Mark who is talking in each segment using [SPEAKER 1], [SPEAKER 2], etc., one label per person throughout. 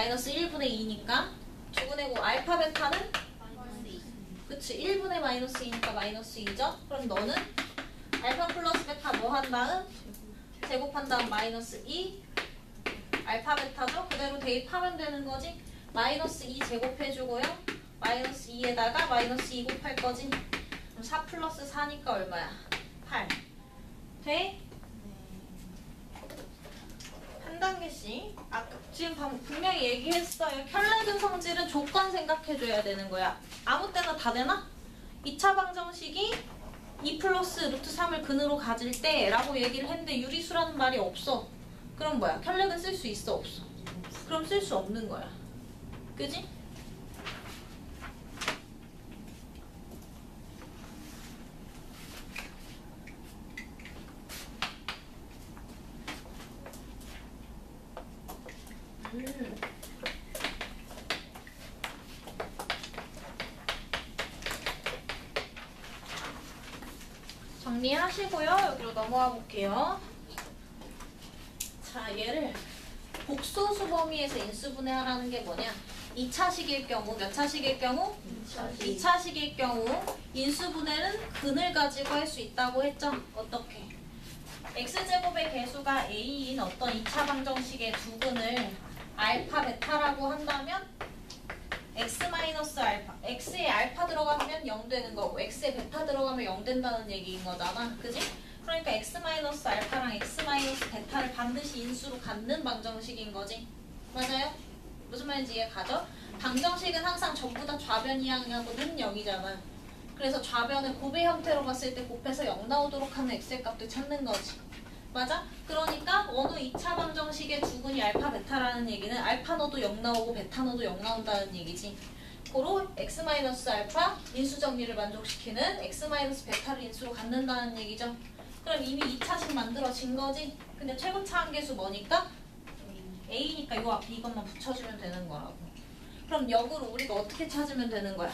[SPEAKER 1] 마이너스 1분의 2니까 두근의 고 알파 베타는
[SPEAKER 2] 마이너스 2.
[SPEAKER 1] 그치 1분의 마이너스 2니까 마이너스 2죠? 그럼 너는 알파 플러스 베타 뭐 한 다음? 제곱한 다음 마이너스 2 알파 베타죠? 그대로 대입하면 되는 거지. 마이너스 2 제곱해주고요. 마이너스 2에다가 마이너스 2 곱할 거지. 그럼 4 플러스 4니까 얼마야? 8 돼? 한 단계씩. 지금 분명히 얘기했어요. 켤레근 성질은 조건 생각해줘야 되는 거야. 아무 때나 다 되나? 2차 방정식이 2 플러스 루트 3을 근으로 가질 때 라고 얘기를 했는데 유리수라는 말이 없어. 그럼 뭐야? 켤레근 쓸 수 있어? 없어? 그럼 쓸 수 없는 거야. 그지? 정리하시고요. 여기로 넘어가 볼게요. 자, 얘를 복소수 범위에서 인수분해하라는 게 뭐냐? 2차식일 경우, 몇 차식일 경우? 2차식일 경우 인수분해는 근을 가지고 할 수 있다고 했죠? 어떻게? x제곱의 개수가 a인 어떤 2차 방정식의 두근을 알파, 베타라고 한다면 x-알파, x에 알파 들어가면 0 되는 거고 x에 베타 들어가면 0 된다는 얘기인 거잖아. 그지? 그러니까 x-알파랑 x-베타를 반드시 인수로 갖는 방정식인 거지. 맞아요? 무슨 말인지 이해가죠? 방정식은 항상 전부 다 좌변 이항하고는 0이잖아. 그래서 좌변을 곱의 형태로 봤을 때 곱해서 0 나오도록 하는 x의 값들 찾는 거지. 맞아? 그러니까 어느 2차 방정식의 두근이 알파, 베타라는 얘기는 알파 넣어도 0 나오고 베타 넣어도 0 나온다는 얘기지. 고로 x-알파 인수정리를 만족시키는 x-베타를 인수로 갖는다는 얘기죠. 그럼 이미 2차식 만들어진 거지. 근데 최고차 한계수 뭐니까? a니까 요 앞에 이것만 붙여주면 되는 거라고. 그럼 역으로 우리가 어떻게 찾으면 되는 거야?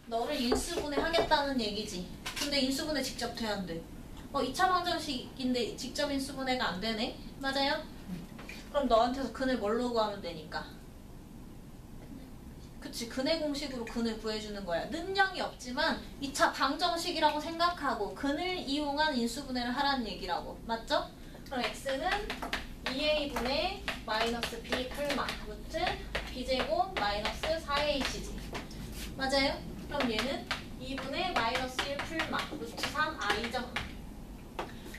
[SPEAKER 1] 너를 인수분해 하겠다는 얘기지. 근데 인수분해 직접 돼야 안 돼. 2차 방정식인데 직접 인수분해가 안 되네? 맞아요? 그럼 너한테서 근을 뭘로 구하면 되니까? 그치, 근의 공식으로 근을 구해주는 거야. 능력이 없지만 2차 방정식이라고 생각하고 근을 이용한 인수분해를 하라는 얘기라고. 맞죠? 그럼 x는 2a분의 마이너스 b 풀마 루트 b제곱 마이너스 4ac지. 맞아요? 그럼 얘는 2분의 마이너스 1 풀마 루트 3i죠.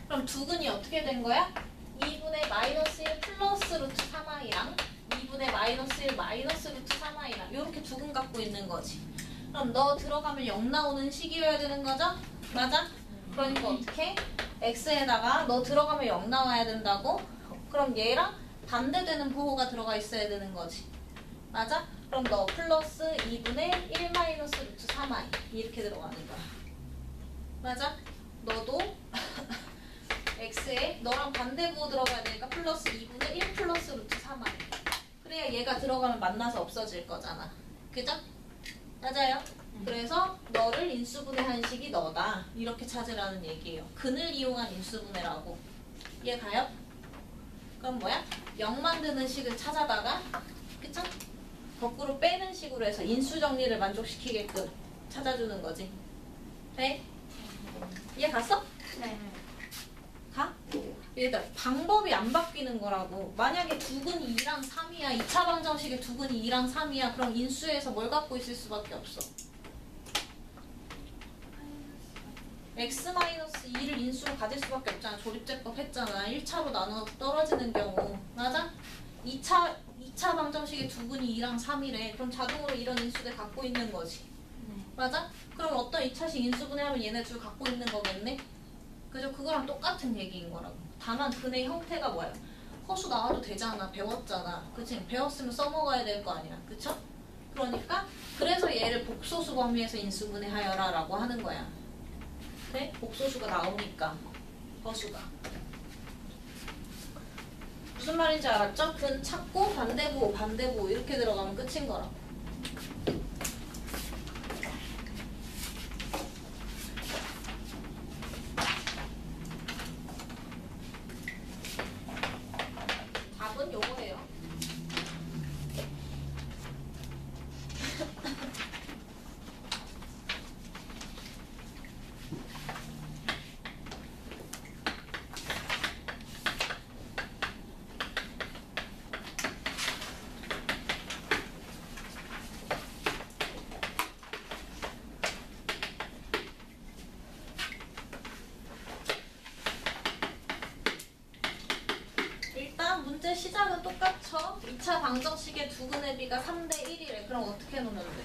[SPEAKER 1] 그럼 두근이 어떻게 된 거야? 2분의 마이너스 1 플러스 루트 3i랑 2분의 마이너스 1 마이너스 루트 3i랑 이렇게 두근 갖고 있는 거지. 그럼 너 들어가면 0 나오는 식이어야 되는 거죠? 맞아? 그러니까 어떻게? x에다가 너 들어가면 0 나와야 된다고? 그럼 얘랑 반대되는 부호가 들어가 있어야 되는 거지. 맞아? 그럼 너 플러스 2분의 1 마이너스 루트 3i 이렇게 들어가는 거야. 맞아? 너도 x에 너랑 반대 부호 들어가야 되니까 플러스 2분의 1 플러스 루트 3i. 그래야 얘가 들어가면 만나서 없어질 거잖아. 그죠? 맞아요? 그래서 너를 인수분해한 식이 너다. 이렇게 찾으라는 얘기예요. 근을 이용한 인수분해라고. 이해 가요? 그럼 뭐야? 0 만드는 식을 찾아다가 그쵸? 거꾸로 빼는 식으로 해서 인수정리를 만족시키게끔 찾아주는 거지. 돼? 이해 갔어?
[SPEAKER 2] 네.
[SPEAKER 1] 가? 얘들아 방법이 안 바뀌는 거라고. 만약에 두근이 2랑 3이야 2차 방정식의 두근이 2랑 3이야 그럼 인수에서 뭘 갖고 있을 수밖에 없어? x-2를 인수로 가질 수밖에 없잖아. 조립제법 했잖아. 1차로 나눠 떨어지는 경우. 맞아? 2차 방정식의 두근이 2랑 3이래. 그럼 자동으로 이런 인수를 갖고 있는 거지. 맞아? 그럼 어떤 2차식 인수분해하면 얘네 둘 갖고 있는 거겠네? 그죠? 그거랑 똑같은 얘기인 거라고. 다만 근의 형태가 뭐야? 허수 나와도 되잖아. 배웠잖아. 그치? 배웠으면 써먹어야 될 거 아니야. 그쵸? 그러니까 그래서 얘를 복소수 범위에서 인수분해하여라 라고 하는 거야. 네? 복소수가 나오니까 허수가. 무슨 말인지 알았죠? 근 찾고 반대부 이렇게 들어가면 끝인 거라고. 답은 요거예요. 2차 방정식의 두근의 비가 3대 1이래. 그럼 어떻게 놓으면 돼?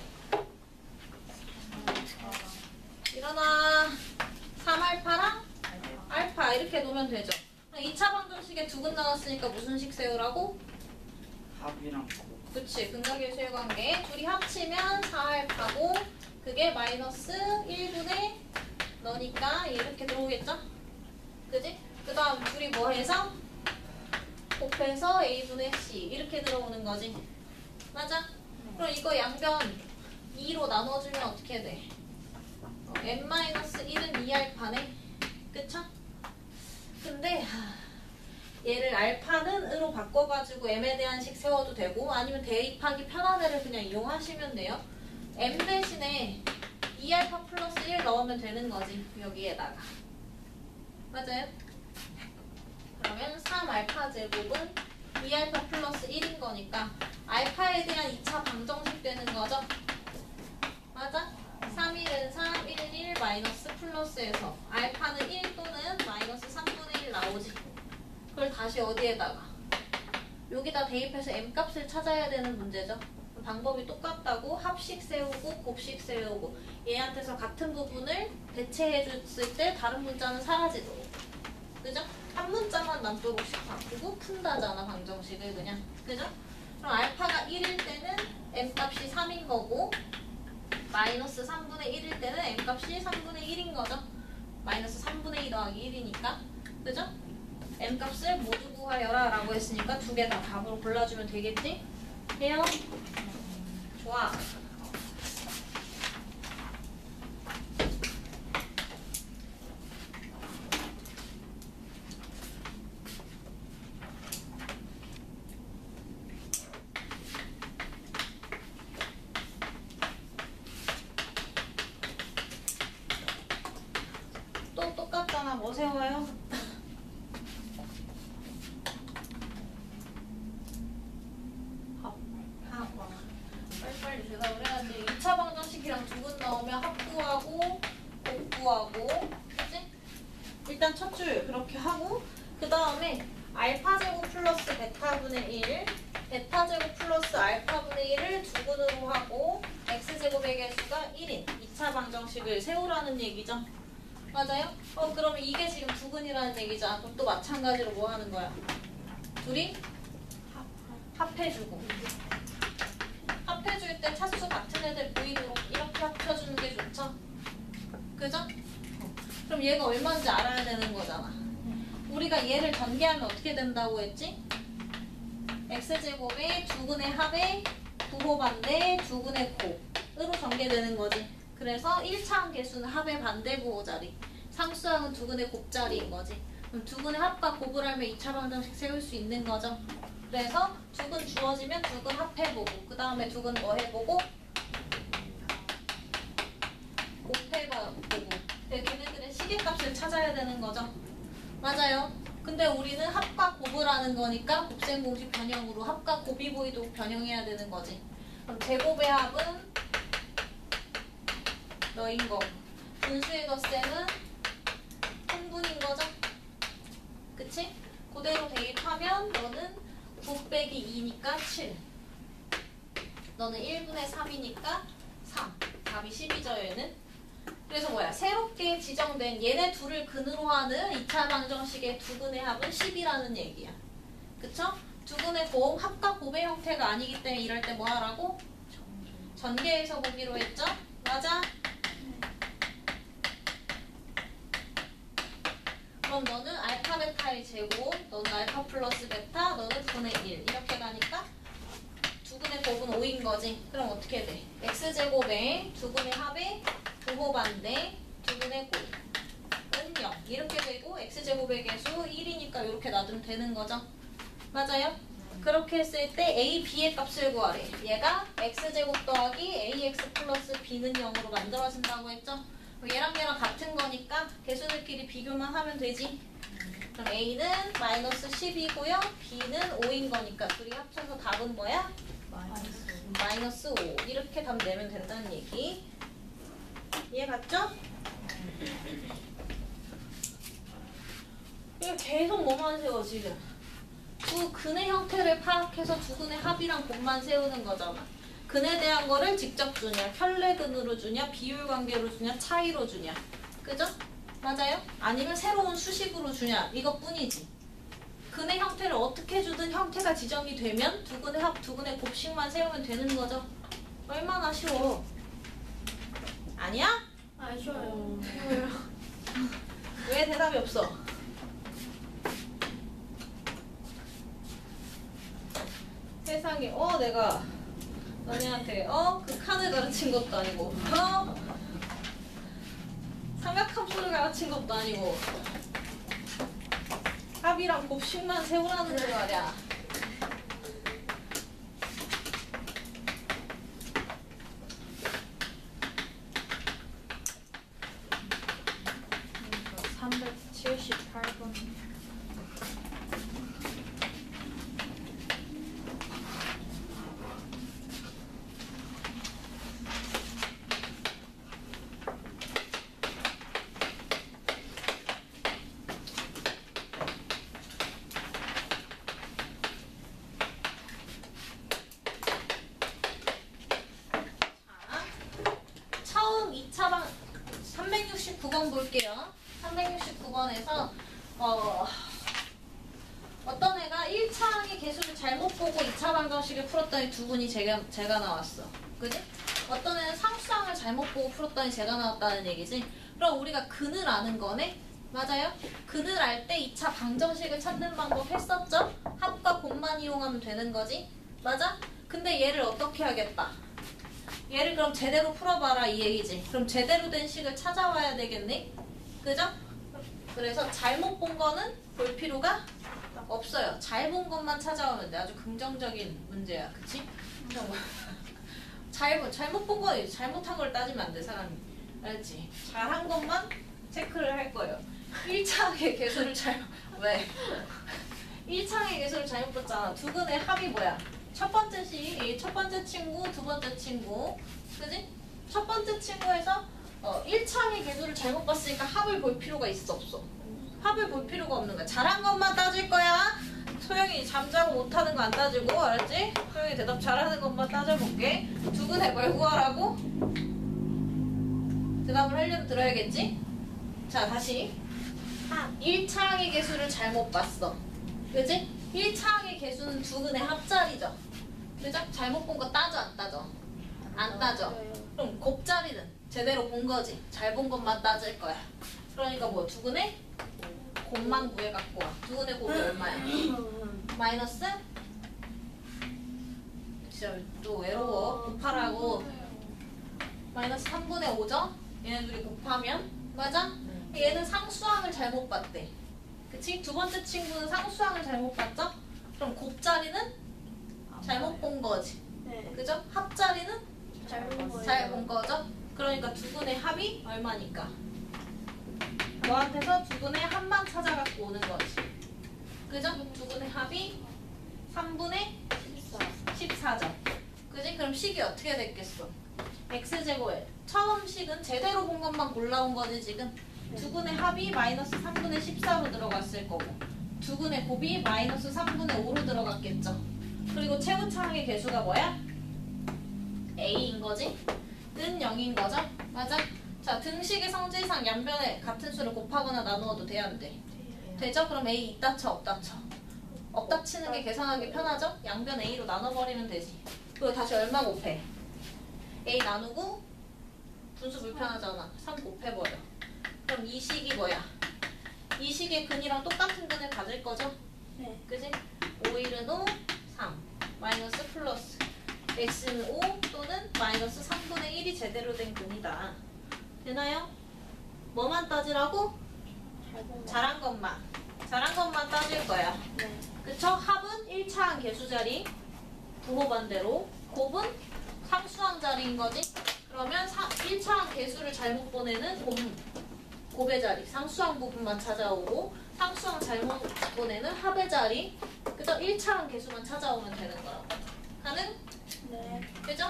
[SPEAKER 1] 일어나. 3알파랑 알파 이렇게 놓으면 되죠. 2차 방정식에 두근 나왔으니까 무슨 식 세우라고?
[SPEAKER 2] 합이랑 곱.
[SPEAKER 1] 그치. 근각일수의 관계. 둘이 합치면 4알파고 그게 마이너스 1분의 너니까 이렇게 들어오겠죠? 그지? 그 다음 둘이 뭐 해서? 곱해서 A분의 C 이렇게 들어오는 거지. 맞아? 그럼 이거 양변 2로 나눠주면 어떻게 돼? n-1은 2알파네. 그쵸? 근데 얘를 알파는 으로 바꿔가지고 m에 대한 식 세워도 되고 아니면 대입하기 편한 애를 그냥 이용하시면 돼요. m 대신에 2알파 플러스 1 넣으면 되는 거지. 여기에다가. 맞아요? 그러면 3알파 제곱은 2알파 플러스 1인 거니까 알파에 대한 2차 방정식 되는 거죠? 맞아? 3, 1은 3, 1은 1, 마이너스 플러스에서 알파는 1 또는 마이너스 3분의 1 나오지. 그걸 다시 어디에다가? 여기다 대입해서 m값을 찾아야 되는 문제죠. 방법이 똑같다고 합식 세우고 곱식 세우고 얘한테서 같은 부분을 대체해줬을 때 다른 문자는 사라지도록. 그죠? 한 문자만 남도록씩 바꾸고 푼다잖아 방정식을 그냥. 그죠? 그럼 알파가 1일 때는 m값이 3인 거고 마이너스 3분의 1일 때는 m값이 3분의 1인 거죠. 마이너스 3분의 2 더하기 1이니까. 그죠? m값을 모두 구하여라 라고 했으니까 두 개 다 답으로 골라주면 되겠지? 해요? 좋아. 또 똑같잖아. 뭐 세워요? 빨리빨리 대답을 해야지. 2차 방정식이랑 두근 나오면 합구하고 곱구하고 그치? 일단 첫 줄 그렇게 하고 그 다음에 알파제곱 플러스 베타분의 1 베타제곱 플러스 알파분의 1을 두근으로 하고 x제곱의 개수가 1인 2차 방정식을 세우라는 얘기죠. 맞아요? 그러면 이게 지금 두근이라는 얘기잖아. 그럼 또 마찬가지로 뭐 하는 거야? 둘이 합해주고 합해줄 때 차수 같은 애들 보이도록 이렇게 합쳐주는 게 좋죠? 그죠? 그럼 얘가 얼마인지 알아야 되는 거잖아. 우리가 얘를 전개하면 어떻게 된다고 했지? x제곱의 두근의 합의 부호반대 두근의 곱으로 전개되는 거지. 그래서 1차항 개수는 합의 반대 부호자리, 상수항은 두근의 곱자리인 거지. 그럼 두근의 합과 곱을 알면 2차 방정식 세울 수 있는 거죠. 그래서 두근 주어지면 두근 합해보고 그 다음에 두근 뭐 해보고 곱해보고 걔네들의 시계값을 찾아야 되는 거죠. 맞아요. 근데 우리는 합과 곱을 하는 거니까 곱셈 공식 변형으로 합과 곱이 보이도록 변형해야 되는 거지. 그럼 제곱의 합은 너인 거 분수의 덧셈은 통분인 거죠. 그치? 그대로 대입하면 너는 9 빼기 2니까 7 너는 1분의 3이니까 3 답이 10이죠 얘는. 그래서 뭐야? 새롭게 지정된 얘네 둘을 근으로 하는 2차 방정식의 두근의 합은 10이라는 얘기야. 그쵸? 두근의 곱, 합과 곱의 형태가 아니기 때문에 이럴 때 뭐 하라고? 전개해서 보기로 했죠? 맞아? 그럼 너는 알파 베타의 제곱, 너는 알파 플러스 베타, 너는 두근의 1 이렇게 가니까 두근의 곱은 5인 거지. 그럼 어떻게 돼? x제곱에 두근의 합에 부호반대 두근의 곱은 0 이렇게 되고 x제곱의 개수 1이니까 이렇게 놔두면 되는 거죠. 맞아요? 그렇게 했을 때 a, b의 값을 구하래. 얘가 x제곱 더하기 ax 플러스 b는 0으로 만들어진다고 했죠? 얘랑 얘랑 같은 거니까 개수들끼리 비교만 하면 되지. 그럼 a는 마이너스 10이고요. b는 5인 거니까 둘이 합쳐서 답은 뭐야? 마이너스 5 이렇게 답 내면 된다는 얘기. 이해 갔죠? 이거 계속 뭐만 세워 지금. 두 근의 형태를 파악해서 두 근의 합이랑 곱만 세우는 거잖아. 근에 대한 거를 직접 주냐, 편례근으로 주냐, 비율 관계로 주냐, 차이로 주냐. 그죠? 맞아요? 아니면 새로운 수식으로 주냐, 이것뿐이지. 근의 형태를 어떻게 주든 형태가 지정이 되면 두 근의 합, 두 근의 곱식만 세우면 되는 거죠. 얼마나 쉬워. 아니야?
[SPEAKER 3] 아쉬워요.
[SPEAKER 1] 왜 대답이 없어? 세상에 내가 너네한테 그 칸을 가르친 것도 아니고 삼각함수를 가르친 것도 아니고 합이랑 곱식만 세우라는 거 말이야. 음, 378번. 처음 2차방 369번 볼게요. 369번에서 어떤 애가 1차항의 개수를 잘못 보고 2차 방정식을 풀었더니 두 분이 제가 나왔어. 그지? 어떤 애는 상수항을 잘못 보고 풀었더니 제가 나왔다는 얘기지. 그럼 우리가 근을 아는 거네? 맞아요? 근을 알 때 2차 방정식을 찾는 방법 했었죠? 합과 곱만 이용하면 되는 거지? 맞아? 근데 얘를 어떻게 하겠다? 얘를 그럼 제대로 풀어봐라 이 얘기지. 그럼 제대로 된 식을 찾아와야 되겠네? 그죠? 그래서 잘못 본 거는 볼 필요가 없어요. 잘 본 것만 찾아오면 돼. 아주 긍정적인 문제야. 그치? 잘못 본 거, 잘못한 걸 따지면 안 돼, 사람이. 알지? 잘한 것만 체크를 할 거예요. 1차항의 개수를 왜? 1차항의 개수를 잘못 봤잖아. 두 근의 합이 뭐야? 첫 번째 친구, 두 번째 친구. 그지? 첫 번째 친구에서 1차항의 개수를 잘못 봤으니까 합을 볼 필요가 있어, 없어? 합을 볼 필요가 없는 거야. 잘한 것만 따질 거야. 소영이 잠자고 못하는 거 안 따지고, 알았지? 소영이 대답 잘하는 것만 따져볼게. 두 근의 뭘 구하라고? 대답을 하려면 들어야겠지? 자, 다시. 1차항의 개수를 잘못 봤어. 그지? 1차항의 개수는 두 근의 합자리죠. 그죠? 잘못 본 거 따져, 안 따져? 안 따져. 그럼 곱자리는 제대로 본 거지. 잘 본 것만 따질 거야. 그러니까 뭐 두 근의 곱만 구해 갖고 와. 두 근의 곱이 얼마야? 마이너스? 진짜 또 외로워. 곱하라고. 마이너스 3분의 5죠? 얘네들이 곱하면? 맞아? 얘는 상수항을 잘못 봤대. 그치? 두 번째 친구는 상수항을 잘못 봤죠? 그럼 곱자리는 잘못 본 거지.
[SPEAKER 3] 네.
[SPEAKER 1] 그죠? 합자리는
[SPEAKER 3] 잘 본 거예요.
[SPEAKER 1] 잘 본 거죠? 그러니까 두 분의 합이 얼마니까? 너한테서 두 분의 합만 찾아갖고 오는 거지. 그죠? 두 분의 합이 3분의 14죠. 그지? 그럼 식이 어떻게 됐겠어? x제곱에 처음 식은 제대로 본 것만 골라온 거지 지금. 두 분의 합이 마이너스 3분의 14로 들어갔을 거고 두 분의 곱이 마이너스 3분의 5로 들어갔겠죠. 그리고 최고차항의 개수가 뭐야? a인 거지? 는 0인 거죠? 맞아? 자, 등식의 성질상 양변에 같은 수를 곱하거나 나누어도 돼야 안 돼? 되죠? 그럼 a 있다 쳐 없다 쳐? 없다 치는 게 계산하기 편하죠? 양변 a로 나눠버리면 되지. 그리고 다시 얼마 곱해? a 나누고 분수 불편하잖아. 3 곱해버려. 그럼 이 식이 뭐야? 이 식의 근이랑 똑같은 근을 가질 거죠?
[SPEAKER 3] 네.
[SPEAKER 1] 그지? 5일은 5, 3 마이너스 플러스 x는 5 또는 마이너스 3분의 1이 제대로 된 근이다. 되나요? 뭐만 따지라고? 잘한 것만. 잘한 것만 따질 거야.
[SPEAKER 3] 네.
[SPEAKER 1] 그쵸? 합은 1차항 개수자리 부호 반대로 곱은 상수항 자리인 거지? 그러면 1차항 개수를 잘못 보내는 곱의 자리 상수항 부분만 찾아오고 상수항 잘못 보내는 합의 자리 그죠? 1차항 개수만 찾아오면 되는 거라고. 가능?
[SPEAKER 3] 네.
[SPEAKER 1] 그죠?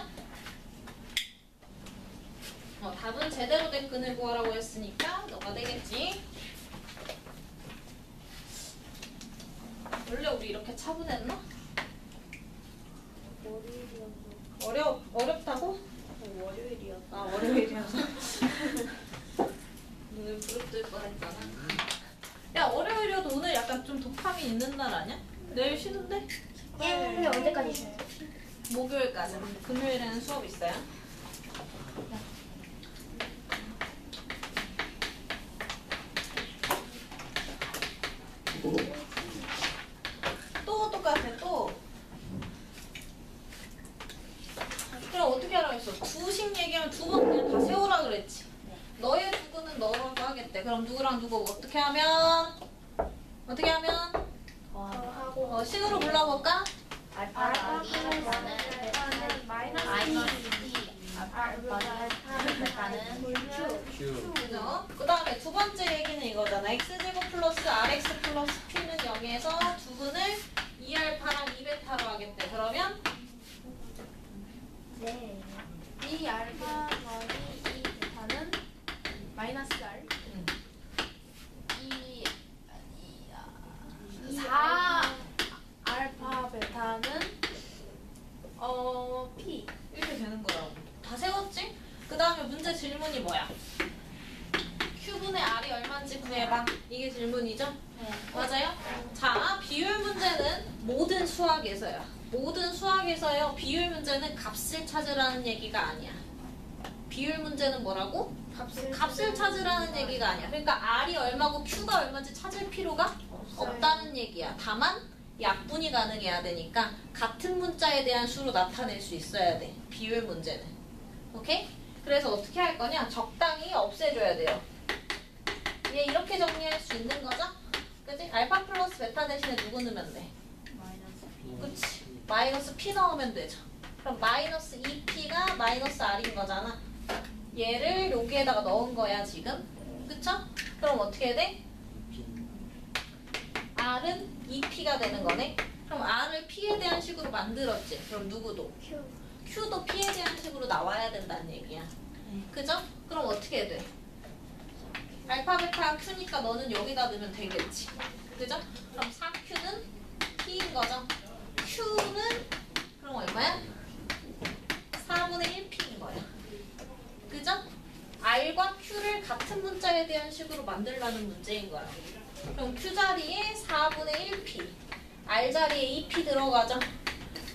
[SPEAKER 1] 답은 제대로 된 근을 구하라고 했으니까 너가 되겠지. 원래 우리 이렇게 차분했나?
[SPEAKER 3] 월요일이어서.
[SPEAKER 1] 어렵다고?
[SPEAKER 3] 월요일이어서.
[SPEAKER 1] 아 월요일이어서 눈을 부릅뜨일 뻔했잖아. 야 월요일이어도 오늘 약간 좀 도파민 있는 날 아니야? 내일 쉬는데?
[SPEAKER 3] 예, 언제까지 쉬어요?
[SPEAKER 1] 목요일까지. 금요일에는 수업 있어요. 또 똑같아 또. 그럼 어떻게 하라고 했어? 두식 얘기하면 두 번 그냥 다 세우라 그랬지. 너의 누구는 너라고 하겠대. 그럼 누구랑 누구 어떻게 하면?
[SPEAKER 3] 하고.
[SPEAKER 1] 식으로 불러볼까?
[SPEAKER 3] 알파 마이너스
[SPEAKER 2] Q.
[SPEAKER 1] 그죠? 그 다음에 두 번째 얘기는 이거잖아. x제곱 플러스 rx 플러스 p는 0에서 두분을 2알파랑 2베타로 하겠대. 그러면
[SPEAKER 3] 네. 이 알파 더하기 이 베타는 마이너스 R. 이 4 알파 베타는 P.
[SPEAKER 1] 이렇게 되는 거라고. 다 세웠지? 그 다음에 문제 질문이 뭐야? Q분의 R이 얼마인지 구해봐. 이게 질문이죠?
[SPEAKER 3] 네.
[SPEAKER 1] 맞아요? 자, 비율 문제는 모든 수학에서요. 모든 수학에서요. 비율 문제는 값을 찾으라는 얘기가 아니야. 비율 문제는 뭐라고? 값을 찾으라는 얘기가 아니야. 그러니까 R이 얼마고 Q가 얼마인지 찾을 필요가 없다는 얘기야. 다만 약분이 가능해야 되니까 같은 문자에 대한 수로 나타낼 수 있어야 돼. 비율 문제는. 오케이? 그래서 어떻게 할 거냐? 적당히 없애줘야 돼요. 얘 이렇게 정리할 수 있는 거죠? 그치? 알파 플러스 베타 대신에 누구 넣으면 돼? 그치? 마이너스 P 넣으면 되죠. 그럼 마이너스 2P가 마이너스 R인 거잖아. 얘를 여기에다가 넣은 거야 지금. 그쵸? 그럼 어떻게 돼? R은 2P가 되는 거네. 그럼 R을 P에 대한 식으로 만들었지. 그럼 누구도? Q도 P에 대한 식으로 나와야 된다는 얘기야. 그죠? 그럼 어떻게 돼? 알파, 베타, Q니까 너는 여기다 넣으면 되겠지. 그죠? 그럼 4Q는 P인 거죠. Q는 그럼 얼마야? 4분의 1P인 거야. 그죠? R과 Q를 같은 문자에 대한 식으로 만들라는 문제인 거야. 그럼 Q 자리에 4분의 1P, R 자리에 2P 들어가죠?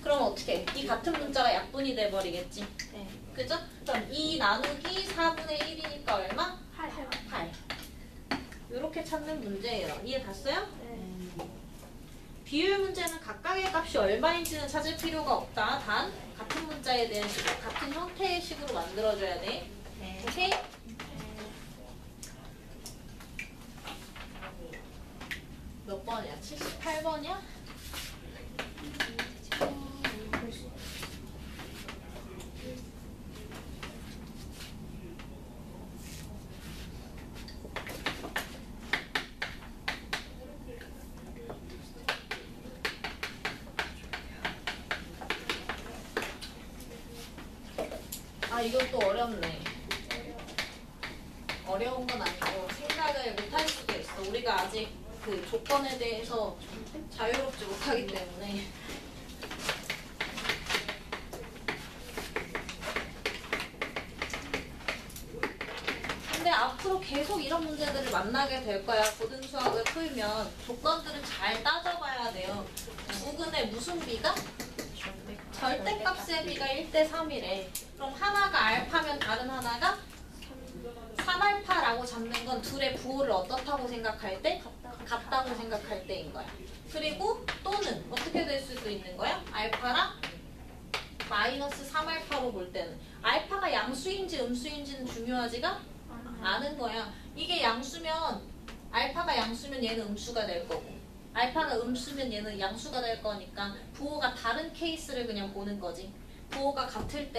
[SPEAKER 1] 그럼 어떻게? 이 같은 문자가 약분이 돼버리겠지?
[SPEAKER 3] 네.
[SPEAKER 1] 그죠? 그럼 2 나누기 4분의 1이니까 얼마? 8. 이렇게 찾는 문제예요. 이해 갔어요?
[SPEAKER 3] 네.
[SPEAKER 1] 비율 문제는 각각의 값이 얼마인지는 찾을 필요가 없다. 단 같은 문자에 대한 식으로, 같은 형태의 식으로 만들어줘야 돼.
[SPEAKER 3] 네.
[SPEAKER 1] 오케이? 몇 번이야? 78번이야? 아, 이건 또 어렵네. 어려운 건 아니고 생각을 못할 수도 있어. 우리가 아직 그 조건에 대해서 자유롭지 못하기 때문에. 근데 앞으로 계속 이런 문제들을 만나게 될 거야. 고등 수학을 풀면 조건들을 잘 따져봐야 돼요. 두근의 무슨 비가? 절대값의 비가 1대3이래. 그럼 하나가 알파면 다른 하나가 3알파라고 잡는 건 둘의 부호를 어떻다고 생각할 때? 같다고 생각할 때인 거야. 그리고 또는 어떻게 될 수도 있는 거야? 알파랑 마이너스 3알파로 볼 때는 알파가 양수인지 음수인지는 중요하지가 않은 거야. 이게 양수면 알파가 양수면 얘는 음수가 될 거고 알파가 음수면 얘는 양수가 될 거니까 부호가 다른 케이스를 그냥 보는 거지. 부호가 같을 때